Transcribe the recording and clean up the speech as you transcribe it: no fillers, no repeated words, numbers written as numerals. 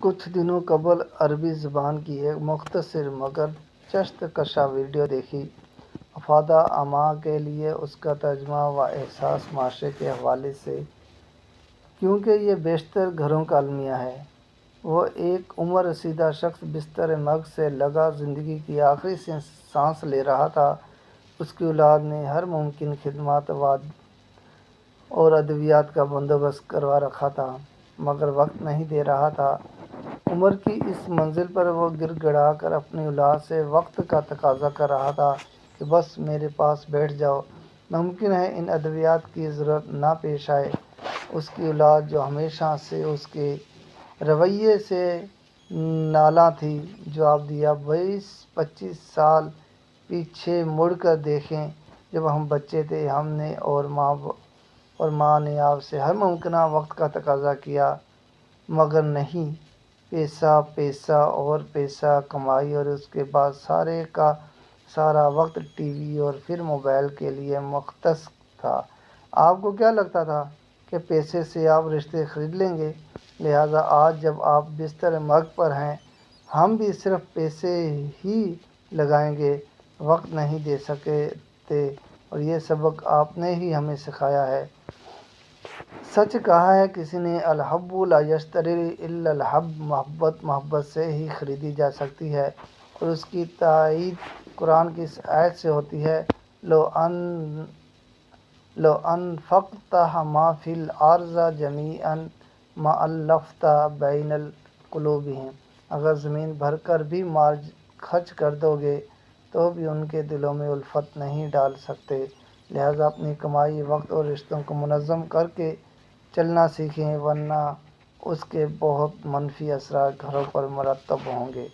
کچھ دنوں قبل عربی زبان کی ایک مختصر مگر چشم کشا ویڈیو دیکھی۔ افادہ عامہ کے لیے اس کا ترجمہ و احساس معاشرے کے حوالے سے، کیونکہ یہ بیشتر گھروں کا المیہ ہے۔ وہ ایک عمر رسیدہ شخص بستر مرگ سے لگا زندگی کی آخری سانس لے رہا تھا۔ اس کی اولاد نے ہر ممکن خدمات اور ادویات کا بندوبست کروا رکھا تھا، مگر وقت نہیں دے رہا تھا۔ عمر کی اس منزل پر وہ گڑ گڑا کر اپنی اولاد سے وقت کا تقاضا کر رہا تھا کہ بس میرے پاس بیٹھ جاؤ، ممکن ہے ان ادویات کی ضرورت نہ پیش آئے۔ اس کی اولاد، جو ہمیشہ سے اس کے رویے سے نالاں تھی، جواب دیا، 20-25 سال پیچھے مڑ کر دیکھیں، جب ہم بچے تھے، ہم نے اور ماں نے آپ سے ہر ممکنہ وقت کا تقاضا کیا، مگر نہیں۔ پیسہ، پیسہ اور پیسہ کمائی اور اس کے بعد سارے کا سارا وقت ٹی وی اور پھر موبائل کے لیے مختص تھا۔ آپ کو کیا لگتا تھا کہ پیسے سے آپ رشتے خرید لیں گے؟ لہٰذا آج جب آپ بستر مرگ پر ہیں، ہم بھی صرف پیسے ہی لگائیں گے، وقت نہیں دے سکتے، اور یہ سبق آپ نے ہی ہمیں سکھایا ہے۔ سچ کہا ہے کسی نے، الحب لا یشتری الا الحب، محبت محبت سے ہی خریدی جا سکتی ہے، اور اس کی تائید قرآن کی اس آیت سے ہوتی ہے، لو انفقت ما فی الارض جمیعا ما الفت بین قلوبہم، اگر زمین بھر کر بھی مال خرچ کر دو گے تو بھی ان کے دلوں میں الفت نہیں ڈال سکتے۔ لہٰذا اپنی کمائی، وقت اور رشتوں کو منظم کر کے چلنا سیکھیں، ورنہ اس کے بہت منفی اثرات گھروں پر مرتب ہوں گے۔